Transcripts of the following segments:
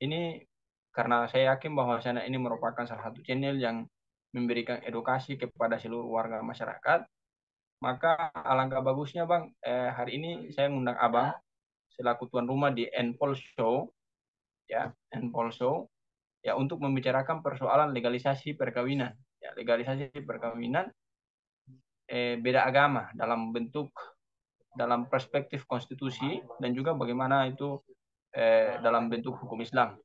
ini karena saya yakin bahwa sana ini merupakan salah satu channel yang memberikan edukasi kepada seluruh warga masyarakat, maka alangkah bagusnya Bang, hari ini saya mengundang Abang selaku tuan rumah di Enpol Show, ya, Enpol Show, ya, untuk membicarakan persoalan legalisasi perkawinan, ya, legalisasi perkawinan beda agama dalam perspektif konstitusi dan juga bagaimana itu dalam bentuk hukum Islam.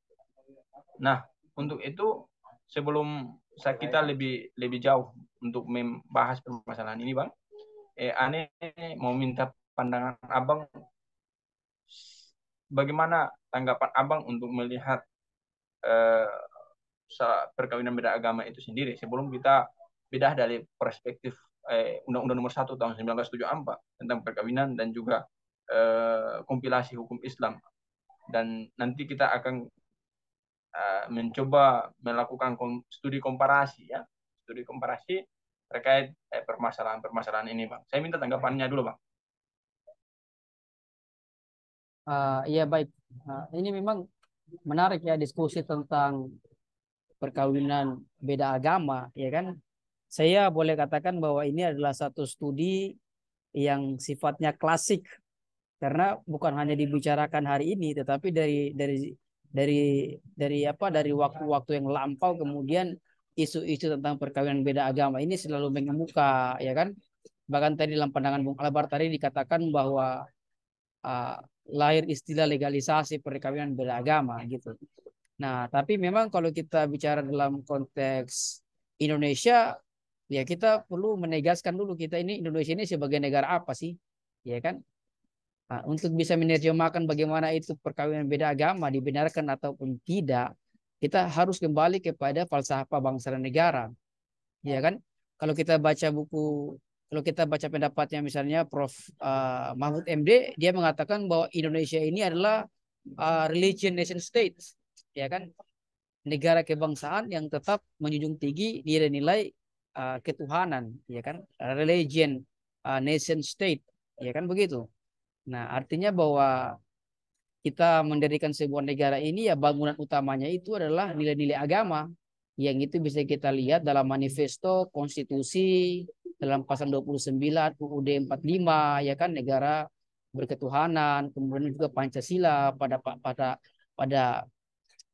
Nah, untuk itu sebelum kita lebih lebih jauh untuk membahas permasalahan ini, Bang, Ane mau minta pandangan Abang, bagaimana tanggapan Abang untuk melihat eh, perkawinan beda agama itu sendiri sebelum kita bedah dari perspektif Undang-Undang Nomor 1 tahun 1974 tentang perkawinan dan juga kompilasi hukum Islam, dan nanti kita akan mencoba melakukan studi komparasi, ya, studi komparasi terkait permasalahan-permasalahan ini, Bang. Saya minta tanggapannya dulu, Bang. Iya baik. Ini memang menarik ya diskusi tentang perkawinan beda agama, ya kan? Saya boleh katakan bahwa ini adalah satu studi yang sifatnya klasik karena bukan hanya dibicarakan hari ini, tetapi dari dari waktu-waktu yang lampau kemudian isu-isu tentang perkawinan beda agama ini selalu mengemuka, ya kan? Bahkan tadi dalam pandangan Bung Albar tadi dikatakan bahwa uh, lahir istilah legalisasi perkawinan beragama gitu. Nah, tapi memang kalau kita bicara dalam konteks Indonesia, ya kita perlu menegaskan dulu kita ini Indonesia ini sebagai negara apa sih, ya kan? Nah, untuk bisa menerjemahkan bagaimana itu perkawinan beda agama dibenarkan ataupun tidak, kita harus kembali kepada falsafah bangsa dan negara, ya kan? Kalau kita baca buku, kalau kita baca pendapatnya misalnya Prof. Mahfud MD, dia mengatakan bahwa Indonesia ini adalah religion nation state, ya kan? Negara kebangsaan yang tetap menjunjung tinggi nilai-nilai ketuhanan, ya kan? Religion nation state, ya kan begitu. Nah, artinya bahwa kita mendirikan sebuah negara ini ya bangunan utamanya itu adalah nilai-nilai agama yang itu bisa kita lihat dalam manifesto konstitusi dalam pasal 29 UUD 45, ya kan, negara berketuhanan, kemudian juga Pancasila pada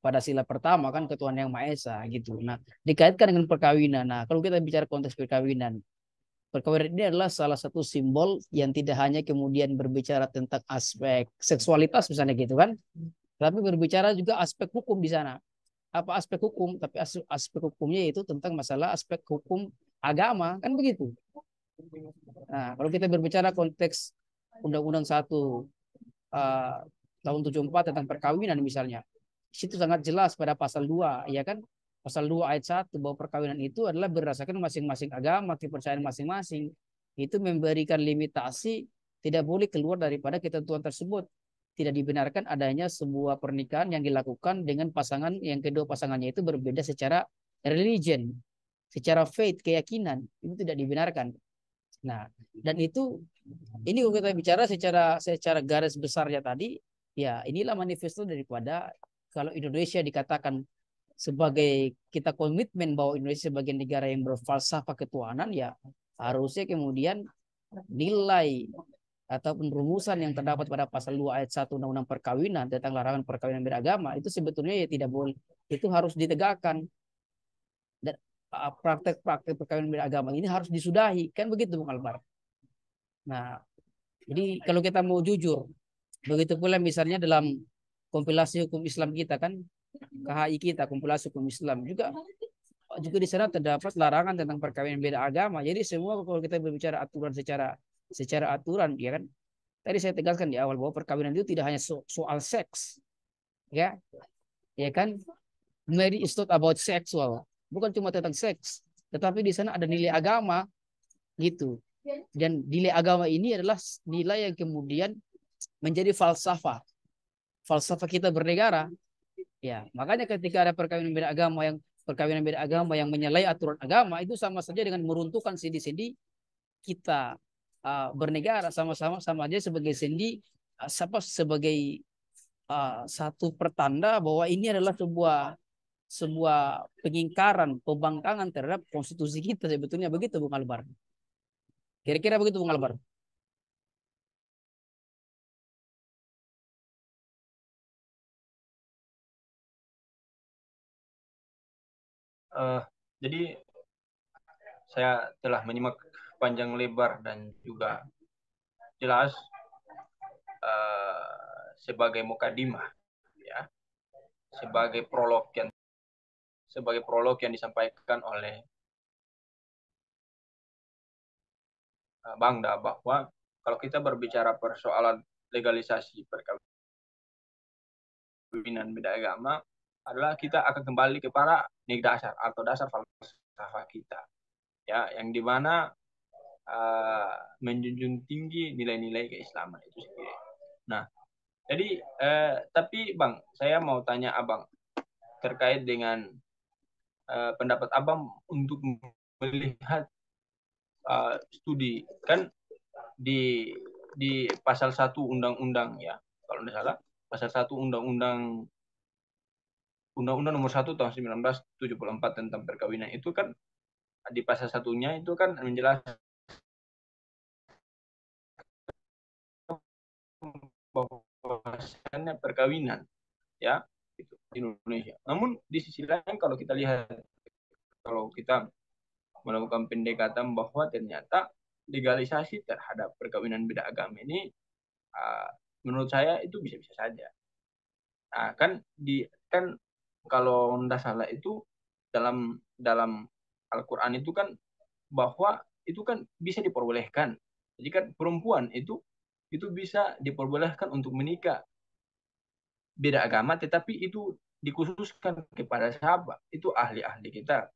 pada sila pertama kan ketuhanan yang Maha Esa gitu. Nah, dikaitkan dengan perkawinan. Nah, kalau kita bicara konteks perkawinan, perkawinan ini adalah salah satu simbol yang tidak hanya kemudian berbicara tentang aspek seksualitas misalnya gitu kan, tapi berbicara juga aspek hukum di sana. Apa aspek hukum? Tapi aspek hukumnya itu tentang masalah aspek hukum agama kan begitu. Nah, kalau kita berbicara konteks Undang-Undang 1 uh, tahun 74 tentang perkawinan misalnya, situ sangat jelas pada pasal 2, ya kan? Pasal 2 ayat 1 bahwa perkawinan itu adalah berdasarkan masing-masing agama, kepercayaan masing-masing. Itu memberikan limitasi tidak boleh keluar daripada ketentuan tersebut. Tidak dibenarkan adanya sebuah pernikahan yang dilakukan dengan pasangan yang kedua pasangannya itu berbeda secara religion, secara faith, keyakinan. Itu tidak dibenarkan. Nah, dan itu ini kalau kita bicara secara garis besarnya tadi, ya inilah manifesto daripada kalau Indonesia dikatakan sebagai kita komitmen bahwa Indonesia sebagai negara yang berfalsafah ketuhanan, ya harusnya kemudian nilai ataupun rumusan yang terdapat pada pasal 2 ayat 1 Undang-Undang Perkawinan tentang larangan perkawinan beragama itu sebetulnya ya tidak boleh, itu harus ditegakkan, dan praktek-praktek perkawinan beragama ini harus disudahi kan begitu Bung Albar. Nah, jadi kalau kita mau jujur, begitu pula misalnya dalam kompilasi hukum Islam kita kan, KHI kita, kompilasi hukum Islam juga juga di sana terdapat larangan tentang perkawinan beda agama. Jadi semua kalau kita berbicara aturan secara aturan, ya kan. Tadi saya tegaskan di awal bahwa perkawinan itu tidak hanya soal seks, ya, ya kan. Marriage is not about sexual, bukan cuma tentang seks, tetapi di sana ada nilai agama gitu. Dan nilai agama ini adalah nilai yang kemudian menjadi falsafah kita bernegara. Ya, makanya ketika ada perkawinan beda agama yang menyalahi aturan agama itu sama saja dengan meruntuhkan sendi-sendi kita bernegara, sama aja sebagai sendi sebagai satu pertanda bahwa ini adalah sebuah sebuah pengingkaran, pembangkangan terhadap konstitusi kita sebetulnya begitu Bung Albar. Kira-kira begitu Bung Albar. Eh, jadi saya telah menyimak panjang lebar dan juga jelas sebagai mukadimah, ya, sebagai prolog yang disampaikan oleh Bangda, bahwa kalau kita berbicara persoalan legalisasi perkawinan beda agama, adalah kita akan kembali kepada nilai dasar atau dasar falsafah kita, ya, yang dimana menjunjung tinggi nilai-nilai keislaman itu sendiri. Nah, jadi tapi Bang, saya mau tanya Abang terkait dengan pendapat Abang untuk melihat studi, kan di pasal 1 undang-undang, ya, kalau tidak salah pasal 1 undang-undang nomor 1 tahun 1974 tentang perkawinan itu kan di pasal satunya itu kan menjelaskan bahwasannya perkawinan, ya, itu di Indonesia. Namun di sisi lain kalau kita melakukan pendekatan bahwa ternyata legalisasi terhadap perkawinan beda agama ini uh, menurut saya itu bisa-bisa saja. Nah, kan kalau tidak salah itu dalam dalam Al-Qur'an itu kan bahwa itu kan bisa diperbolehkan. Jadi kan perempuan itu bisa diperbolehkan untuk menikah beda agama, tetapi itu dikhususkan kepada sahabat, itu ahli-ahli kita.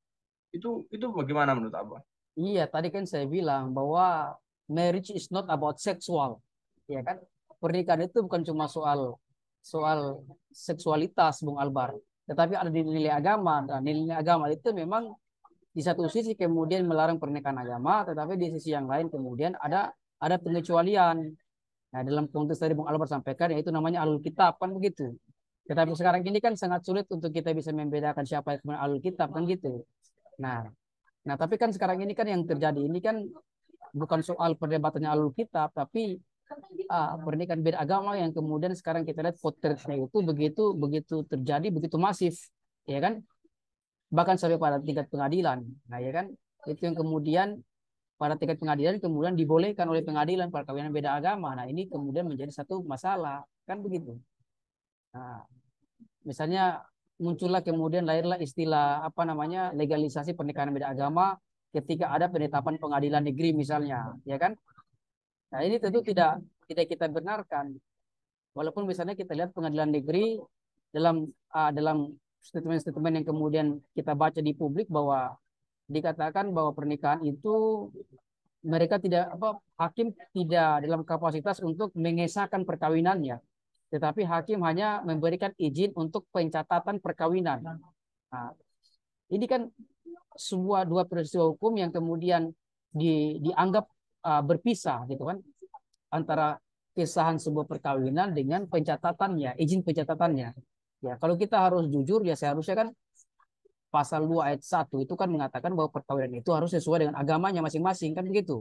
Itu bagaimana menurut Abang? Iya, tadi kan saya bilang bahwa marriage is not about sexual, ya kan? Pernikahan itu bukan cuma soal soal seksualitas, Bung Albar, tetapi ada nilai agama. Dan nilai agama itu memang di satu sisi kemudian melarang pernikahan agama, tetapi di sisi yang lain kemudian ada pengecualian. Nah, dalam konteks tadi Bung Albar sampaikan, yaitu namanya alul kitab, kan begitu. Tetapi sekarang ini kan sangat sulit untuk kita bisa membedakan siapa yang alul kitab, kan gitu. Nah, Nah, tapi kan sekarang ini kan yang terjadi ini kan bukan soal perdebatannya alul kitab, tapi pernikahan beda agama yang kemudian sekarang kita lihat potretnya itu begitu begitu terjadi, begitu masif, ya kan? Bahkan sampai pada tingkat pengadilan. Nah, ya kan? Itu yang kemudian pada tingkat pengadilan kemudian dibolehkan oleh pengadilan perkawinan beda agama. Nah, ini kemudian menjadi satu masalah, kan begitu. Nah, misalnya muncullah kemudian lahirlah istilah apa namanya legalisasi pernikahan beda agama ketika ada penetapan pengadilan negeri misalnya, ya kan? Nah ini tentu tidak tidak kita benarkan. Walaupun misalnya kita lihat pengadilan negeri dalam statement-statement yang kemudian kita baca di publik bahwa dikatakan bahwa pernikahan itu mereka tidak apa hakim tidak dalam kapasitas untuk mengesahkan perkawinannya, tetapi hakim hanya memberikan izin untuk pencatatan perkawinan. Nah, ini kan dua peristiwa hukum yang kemudian dianggap berpisah gitu kan antara kesahan sebuah perkawinan dengan pencatatannya, izin pencatatannya. Ya, kalau kita harus jujur ya seharusnya kan pasal 2 ayat 1 itu kan mengatakan bahwa perkawinan itu harus sesuai dengan agamanya masing-masing kan begitu.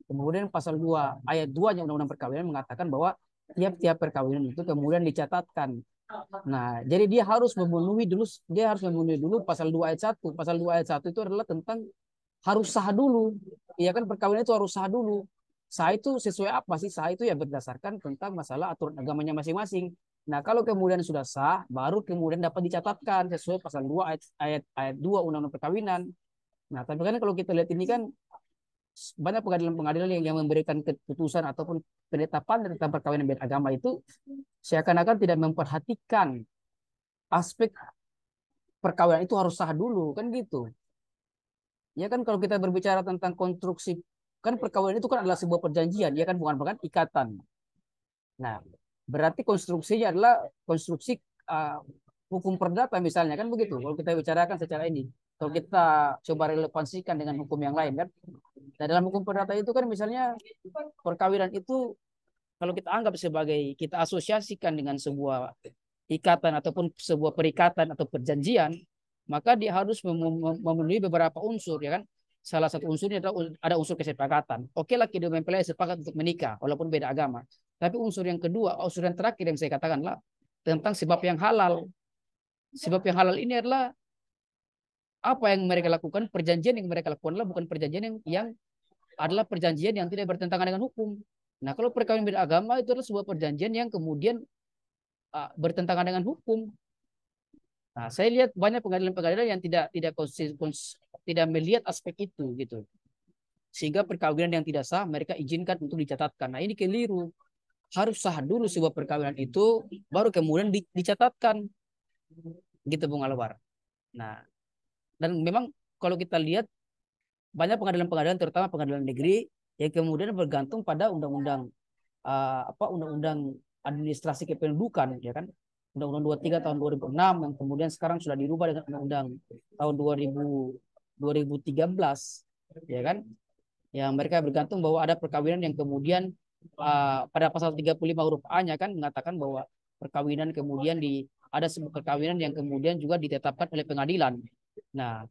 Kemudian pasal 2 ayat 2-nya Undang-Undang Perkawinan mengatakan bahwa tiap-tiap perkawinan itu kemudian dicatatkan. Nah, jadi dia harus memenuhi dulu pasal 2 ayat 1. Pasal 2 ayat 1 itu adalah tentang harus sah dulu. Iya kan perkawinan itu harus sah dulu. Sah itu sesuai apa sih? Sah itu ya berdasarkan tentang masalah aturan agamanya masing-masing. Nah, kalau kemudian sudah sah, baru kemudian dapat dicatatkan sesuai pasal 2 ayat 2 Undang-Undang Perkawinan. Nah, tapi kan kalau kita lihat ini kan banyak pengadilan-pengadilan yang memberikan keputusan ataupun penetapan tentang perkawinan beda agama itu seakan-akan tidak memperhatikan aspek perkawinan itu harus sah dulu kan gitu. Ya kan kalau kita berbicara tentang konstruksi kan perkawinan itu kan adalah sebuah perjanjian ya kan bukan ikatan. Nah, berarti konstruksinya adalah konstruksi uh, hukum perdata misalnya kan begitu. Kalau kita bicarakan secara ini, kalau kita coba relevansikan dengan hukum yang lain kan. Nah, dalam hukum perdata itu kan misalnya perkawinan itu kalau kita anggap sebagai kita asosiasikan dengan sebuah ikatan ataupun sebuah perikatan atau perjanjian, maka dia harus memenuhi beberapa unsur, ya kan? Salah satu unsurnya adalah ada unsur kesepakatan. Oke lah kedua mempelai sepakat untuk menikah walaupun beda agama. Tapi unsur yang kedua, unsur yang terakhir yang saya katakan lah tentang sebab yang halal. Sebab yang halal ini adalah apa yang mereka lakukan, perjanjian yang mereka lakukan adalah bukan perjanjian yang adalah perjanjian yang tidak bertentangan dengan hukum. Nah, kalau perkawinan beda agama itu adalah sebuah perjanjian yang kemudian bertentangan dengan hukum. Nah, saya lihat banyak pengadilan-pengadilan yang tidak melihat aspek itu gitu. Sehingga perkawinan yang tidak sah mereka izinkan untuk dicatatkan. Nah, ini keliru. Harus sah dulu sebuah perkawinan itu baru kemudian dicatatkan. Gitu Bung Alwar. Nah, dan memang kalau kita lihat banyak pengadilan-pengadilan terutama pengadilan negeri yang kemudian bergantung pada undang-undang undang-undang administrasi kependudukan, ya kan, Undang-Undang 23 tahun 2006 yang kemudian sekarang sudah dirubah dengan Undang-Undang tahun 2013, ya kan, yang mereka bergantung bahwa ada perkawinan yang kemudian pada pasal 35 huruf A-nya kan mengatakan bahwa perkawinan kemudian ada sebuah perkawinan yang kemudian juga ditetapkan oleh pengadilan. Nah,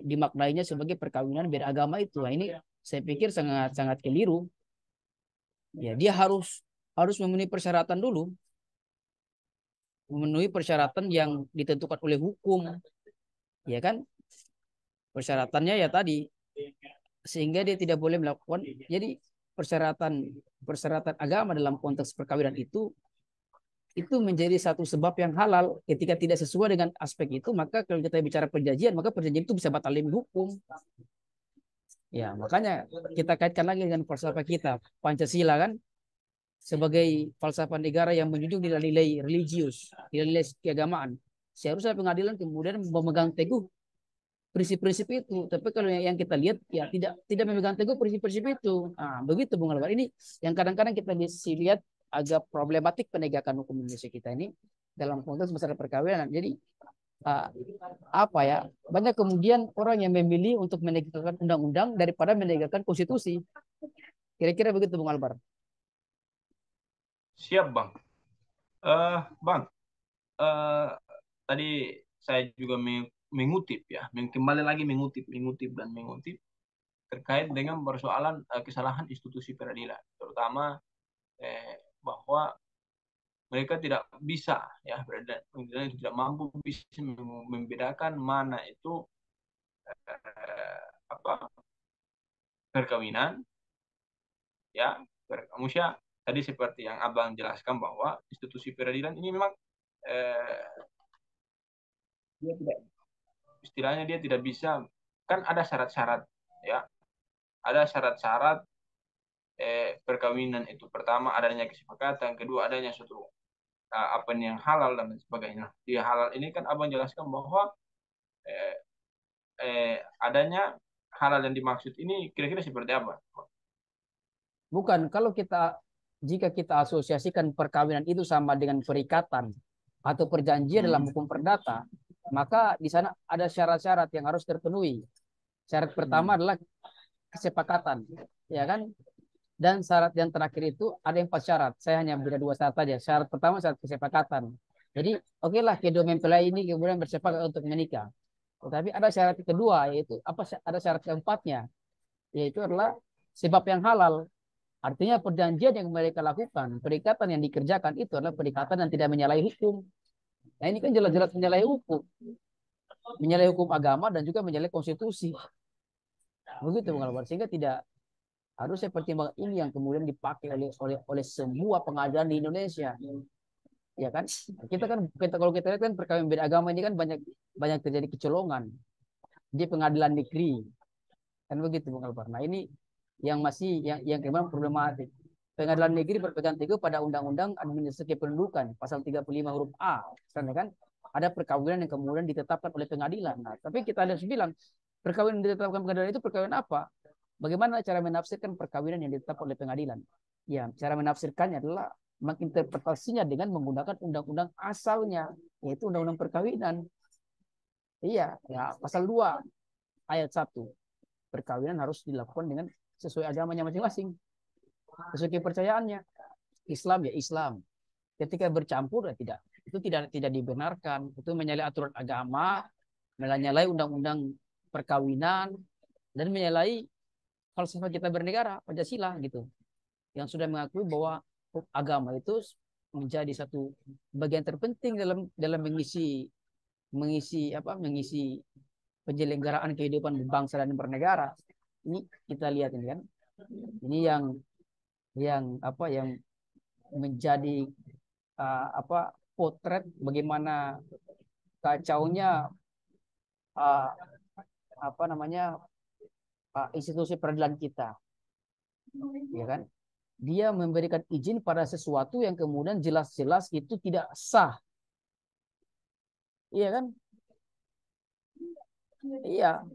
dimaknainya sebagai perkawinan beda agama itu. Nah, ini saya pikir sangat sangat keliru. Ya, dia harus memenuhi persyaratan dulu, memenuhi persyaratan yang ditentukan oleh hukum, ya kan? Persyaratannya ya tadi, sehingga dia tidak boleh melakukan. Jadi persyaratan persyaratan agama dalam konteks perkawinan itu menjadi satu sebab yang halal. Ketika tidak sesuai dengan aspek itu, maka kalau kita bicara perjanjian, maka perjanjian itu bisa batal demi hukum. Ya, makanya kita kaitkan lagi dengan falsafah kita, Pancasila kan, sebagai falsafah negara yang menjunjung nilai-nilai religius, nilai-nilai keagamaan. Seharusnya pengadilan kemudian memegang teguh prinsip-prinsip itu. Tapi kalau yang kita lihat ya tidak memegang teguh prinsip-prinsip itu. Nah, begitu Bung Albar. Ini yang kadang-kadang kita lihat agak problematik penegakan hukum Indonesia kita ini dalam konteks masalah perkawinan. Jadi apa ya? Banyak kemudian orang yang memilih untuk menegakkan undang-undang daripada menegakkan konstitusi. Kira-kira begitu Bung Albar. Siap, Bang. Bang, eh, tadi saya juga mengutip ya, kembali lagi mengutip terkait dengan persoalan kesalahan institusi peradilan, terutama bahwa mereka tidak bisa ya, peradilan tidak mampu bisa membedakan mana itu apa perkawinan ya, maksudnya tadi seperti yang Abang jelaskan bahwa institusi peradilan ini memang dia tidak, istilahnya dia tidak bisa, kan ada syarat-syarat ya, ada syarat-syarat perkawinan itu. Pertama adanya kesepakatan, kedua adanya suatu apa yang halal dan sebagainya. Di halal ini kan abang jelaskan bahwa eh, adanya halal yang dimaksud ini kira-kira seperti apa? Bukan, kalau jika kita asosiasikan perkawinan itu sama dengan perikatan atau perjanjian dalam hukum perdata, maka di sana ada syarat-syarat yang harus terpenuhi. Syarat pertama adalah kesepakatan, ya kan? Dan syarat yang terakhir itu ada 4 syarat. Saya hanya beri 2 syarat saja. Syarat pertama syarat kesepakatan. Jadi oke lah kedua mempelai ini kemudian bersepakat untuk menikah. Tetapi ada syarat kedua, yaitu apa? Ada syarat keempatnya, yaitu adalah sebab yang halal. Artinya perjanjian yang mereka lakukan, perikatan yang dikerjakan itu adalah perikatan yang tidak menyalahi hukum. Nah ini kan jelas-jelas menyalahi hukum. Menyalahi hukum agama dan juga menyalahi konstitusi. Begitu Bung Albar. Sehingga tidak harusnya pertimbangan ini yang kemudian dipakai oleh semua pengadilan di Indonesia. Ya kan? Kalau kita lihat kan perkawinan beda agama ini kan banyak terjadi kecolongan di pengadilan negeri. Kan begitu Bung Albar. Nah ini yang memang problematik. Pengadilan negeri berpegang teguh pada Undang-Undang Administrasi Kependudukan pasal 35 huruf A. Karena kan ada perkawinan yang kemudian ditetapkan oleh pengadilan. Nah, tapi kita harus bilang perkawinan yang ditetapkan pengadilan itu perkawinan apa? Bagaimana cara menafsirkan perkawinan yang ditetapkan oleh pengadilan? Ya, cara menafsirkannya adalah menginterpretasinya dengan menggunakan undang-undang asalnya, yaitu undang-undang perkawinan. Iya, ya pasal 2 ayat 1. Perkawinan harus dilakukan dengan sesuai agamanya masing-masing, sesuai kepercayaannya. Islam ya Islam. Ketika bercampur ya tidak. Itu tidak dibenarkan. Itu menyalahi aturan agama, menyalahi undang-undang perkawinan, dan menyalahi falsafah kita bernegara, Pancasila gitu. Yang sudah mengakui bahwa agama itu menjadi satu bagian terpenting dalam dalam mengisi mengisi penyelenggaraan kehidupan bangsa dan bernegara. Ini kita lihat ini kan. Ini yang menjadi potret bagaimana kacaunya uh, institusi peradilan kita, ya kan? Dia memberikan izin pada sesuatu yang kemudian jelas-jelas itu tidak sah, iya kan? Iya,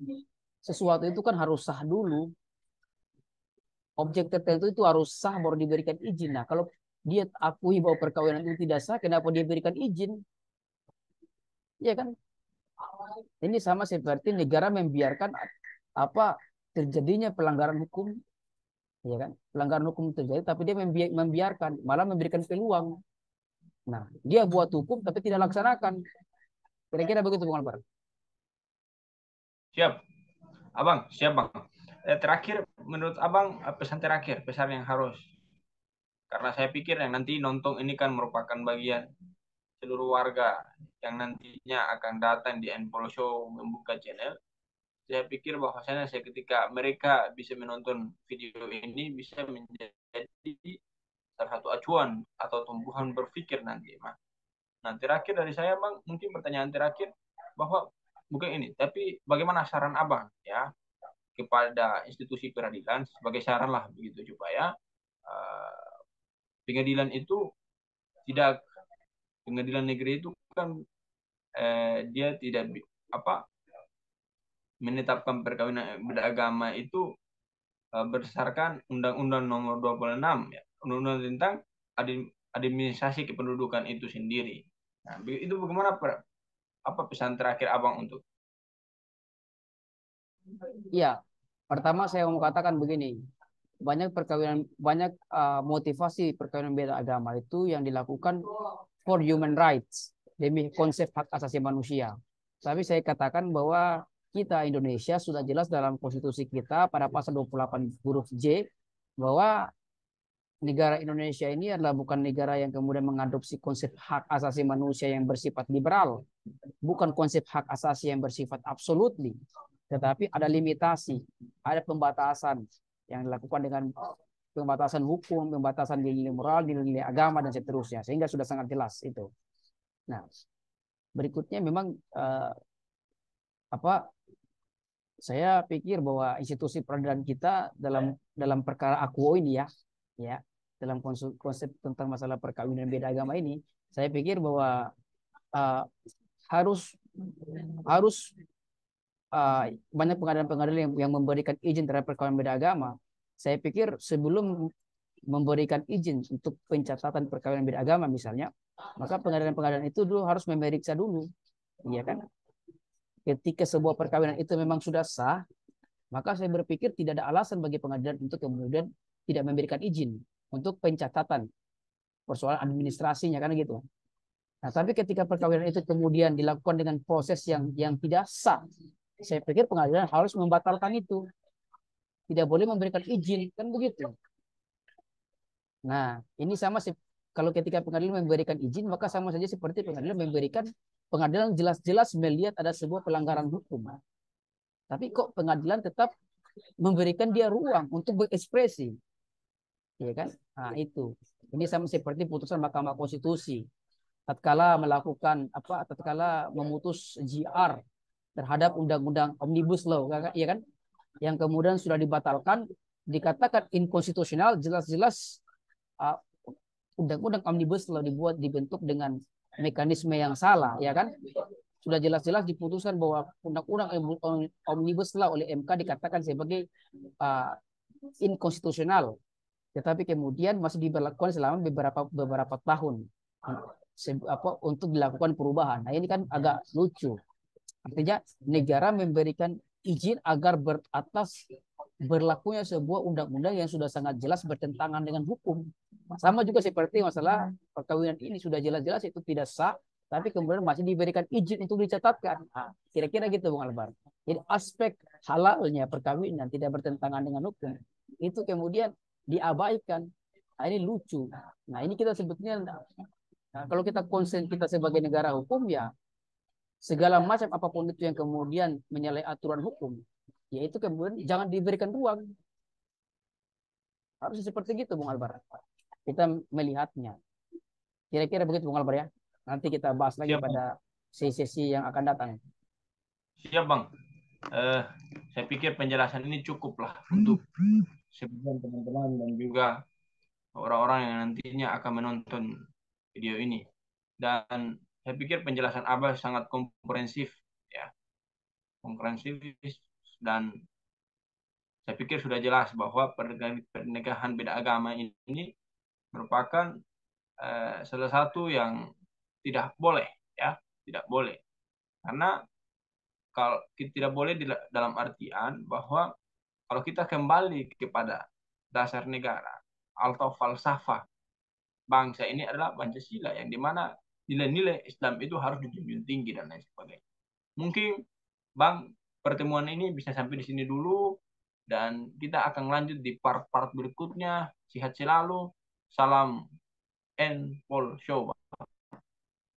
sesuatu itu kan harus sah dulu. Objek tertentu itu harus sah baru diberikan izin. Nah, kalau dia akui bahwa perkawinan itu tidak sah, kenapa dia berikan izin? Iya kan? Ini sama seperti negara membiarkan terjadinya pelanggaran hukum, ya kan? Pelanggaran hukum terjadi, tapi dia membiarkan, malah memberikan peluang. Nah, dia buat hukum tapi tidak laksanakan. Kira-kira begitu, Bung Albar. Siap, Abang. Siap, Bang. Terakhir, menurut Abang, pesan terakhir, pesan yang harus. Karena saya pikir yang nanti nonton ini kan merupakan bagian seluruh warga yang nantinya akan datang di Endpol Show membuka channel. Saya pikir bahwasanya ketika mereka bisa menonton video ini bisa menjadi salah satu acuan atau tumbuhan berpikir nanti, Mas. Nah, terakhir dari saya, Bang, mungkin pertanyaan terakhir bahwa bukan ini, tapi bagaimana saran Abang ya kepada institusi peradilan sebagai saran lah begitu supaya pengadilan itu tidak pengadilan negeri itu kan dia tidak menetapkan perkawinan beragama itu berdasarkan Undang-Undang Nomor 26 ya, Undang-Undang tentang administrasi kependudukan itu sendiri. Nah, itu bagaimana apa pesan terakhir Abang untuk? Iya, pertama saya mau katakan begini, banyak motivasi perkawinan beda agama itu yang dilakukan for human rights, demi konsep hak asasi manusia. Tapi saya katakan bahwa kita Indonesia sudah jelas dalam konstitusi kita pada pasal 28 huruf J bahwa negara Indonesia ini adalah bukan negara yang kemudian mengadopsi konsep hak asasi manusia yang bersifat liberal, bukan konsep hak asasi yang bersifat absolutely, tetapi ada limitasi, ada pembatasan yang dilakukan dengan pembatasan hukum, pembatasan nilai moral, nilai agama dan seterusnya, sehingga sudah sangat jelas itu. Nah, berikutnya memang saya pikir bahwa institusi peradilan kita dalam perkara akuo ini ya dalam konsep tentang masalah perkawinan beda agama ini, saya pikir bahwa harus banyak pengadilan-pengadilan yang memberikan izin terhadap perkawinan beda agama. Saya pikir sebelum memberikan izin untuk pencatatan perkawinan beda agama misalnya, maka pengadilan-pengadilan itu dulu harus memeriksa dulu, iya kan? Ketika sebuah perkawinan itu memang sudah sah, maka saya berpikir tidak ada alasan bagi pengadilan untuk kemudian tidak memberikan izin untuk pencatatan persoalan administrasinya kan gitu. Nah, tapi ketika perkawinan itu kemudian dilakukan dengan proses yang tidak sah, saya pikir pengadilan harus membatalkan itu. Tidak boleh memberikan izin, kan begitu. Nah, ini sama sih. Kalau ketika pengadilan memberikan izin, maka sama saja seperti pengadilan jelas-jelas melihat ada sebuah pelanggaran hukum. Tapi kok pengadilan tetap memberikan dia ruang untuk berekspresi, ya kan? Nah, itu. Ini sama seperti putusan Mahkamah Konstitusi. Tatkala memutus GR terhadap undang-undang Omnibus Law, ya kan? Yang kemudian sudah dibatalkan, dikatakan inkonstitusional, jelas-jelas undang-undang Omnibus Law dibentuk dengan mekanisme yang salah, ya kan? Sudah jelas-jelas diputuskan bahwa undang-undang Omnibus Law oleh MK dikatakan sebagai inkonstitusional, tetapi kemudian masih diberlakukan selama beberapa tahun untuk dilakukan perubahan. Nah, ini kan agak lucu. Artinya negara memberikan izin agar berlakunya sebuah undang-undang yang sudah sangat jelas bertentangan dengan hukum. Sama juga seperti masalah perkawinan ini sudah jelas-jelas itu tidak sah, tapi kemudian masih diberikan izin untuk dicatatkan. Nah, kira-kira gitu Bung Albar. Jadi aspek halalnya perkawinan tidak bertentangan dengan hukum itu kemudian diabaikan. Nah, ini lucu. Nah, ini kita sebetulnya kalau kita konsen kita sebagai negara hukum ya segala macam apapun itu yang kemudian menyalahi aturan hukum, yaitu kemudian jangan diberikan ruang. Harus seperti gitu, Bung Albar. Kita melihatnya. Kira-kira begitu, Bung Albar ya. Nanti kita bahas lagi Siap bang. pada sesi-sesi yang akan datang. Siap bang. Eh, saya pikir penjelasan ini cukup lah untuk sebagian teman-teman dan juga orang-orang yang nantinya akan menonton video ini. Dan saya pikir penjelasan Abah sangat komprehensif, ya, komprehensif, dan saya pikir sudah jelas bahwa pernikahan beda agama ini merupakan salah satu yang tidak boleh, ya, tidak boleh. Karena kalau tidak boleh dalam artian bahwa kalau kita kembali kepada dasar negara atau falsafah bangsa ini adalah Pancasila yang dimana nilai-nilai Islam itu harus dijunjung tinggi dan lain sebagainya. Mungkin Bang, pertemuan ini bisa sampai di sini dulu dan kita akan lanjut di part-part berikutnya. Sehat selalu. Salam and Paul Show.